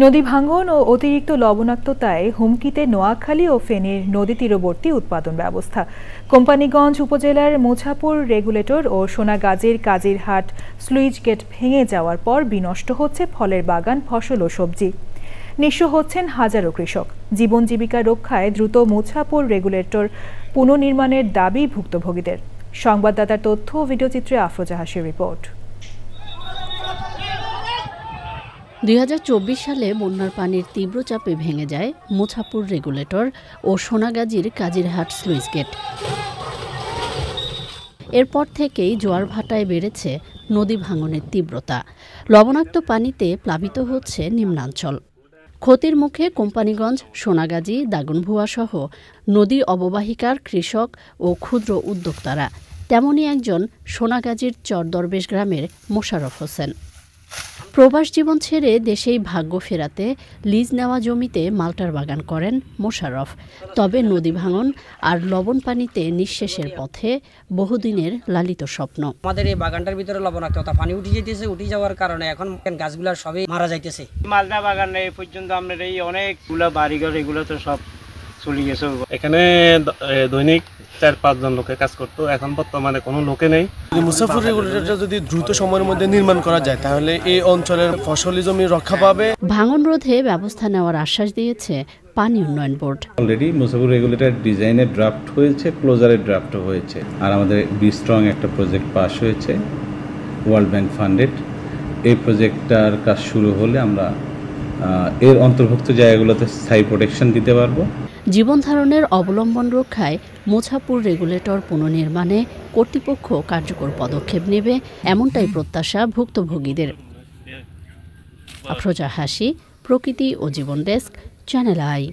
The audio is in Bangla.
নদী ভাঙন ও অতিরিক্ত লবণাক্ততায় হুমকিতে নোয়াখালী ও ফেনীর নদী তীরবর্তী উৎপাদন ব্যবস্থা। কোম্পানীগঞ্জ উপজেলার মোছাপুর রেগুলেটর ও সোনাগাজীর কাজিরহাট স্লুইস গেট ভেঙে যাওয়ার পর বিনষ্ট হচ্ছে ফলের বাগান, ফসল ও সবজি। নিঃস্ব হচ্ছেন হাজারো কৃষক। জীবন জীবিকা রক্ষায় দ্রুত মোছাপুর রেগুলেটর পুনর্নির্মাণের দাবি ভুক্তভোগীদের। সংবাদদাতার তথ্য ও ভিডিওচিত্রে আফরোজা হাসির রিপোর্ট। ২০২৪ সালে বন্যার পানির তীব্র চাপে ভেঙে যায় মোছাপুর রেগুলেটর ও সোনাগাজীর কাজিরহাট স্লুইস গেট। এরপর থেকেই জোয়ার ভাটায় বেড়েছে নদী ভাঙনের তীব্রতা। লবণাক্ত পানিতে প্লাবিত হচ্ছে নিম্নাঞ্চল। ক্ষতির মুখে কোম্পানীগঞ্জ, সোনাগাজী, দাগনভূয়া সহ নদী অববাহিকার কৃষক ও ক্ষুদ্র উদ্যোক্তারা। তেমনই একজন সোনাগাজীর চরদরবেশ গ্রামের মোশাররফ হোসেন। প্রবাস জীবন ছেড়ে দেশেই ভাগ্য ফেরাতে লিজ নেওয়া জমিতে মাল্টার বাগান করেন মোশাররফ। তবে নদী ভাঙন আর লবণ পানিতে নিঃশেষের পথে বহুদিনের লালিত স্বপ্ন। আমাদের এই বাগানটার ভিতরে লবণাক্ততা পানি উঠে যাওয়ার কারণে এখন গাছগুলো সবই মারা যাইতেছে। মালটা বাগান এই পর্যন্ত আমাদের এই অনেকগুলো বাড়িঘর এগুলো তো সব চলে গেছে। এখানে দৈনিক ৪-৫ জন লোকে কাজ করতো, এখন বর্তমানে কোনো লোকে নেই। মোছাপুর রেগুলেটরটা যদি দ্রুত সময়ের মধ্যে নির্মাণ করা যায় তাহলে এই অঞ্চলের ফসলি জমি রক্ষা পাবে। ভাঙন রোধে ব্যবস্থা নেওয়ার আশ্বাস দিয়েছে পানি উন্নয়ন বোর্ড। অলরেডি মোছাপুর রেগুলেটর ডিজাইনের ড্রাফট হয়েছে, ক্লোজারের ড্রাফটও হয়েছে। আর আমাদের বি স্ট্রং একটা প্রজেক্ট পাস হয়েছে, ওয়ার্ল্ড ব্যাংক ফান্ডেড। এই প্রজেক্টটার কাজ শুরু হলে আমরা এর অন্তর্ভুক্ত জায়গাগুলোতে স্থায়ী প্রোটেকশন দিতে পারবো। জীবন ধারণের অবলম্বন রক্ষায় মোছাপুর রেগুলেটর পুনর্নির্মাণে কর্তৃপক্ষ কার্যকর পদক্ষেপ নেবে, এমনটাই প্রত্যাশা ভুক্তভোগীদের। আফরোজা হাসি, প্রকৃতি ও জীবন ডেস্ক, চ্যানেল আই।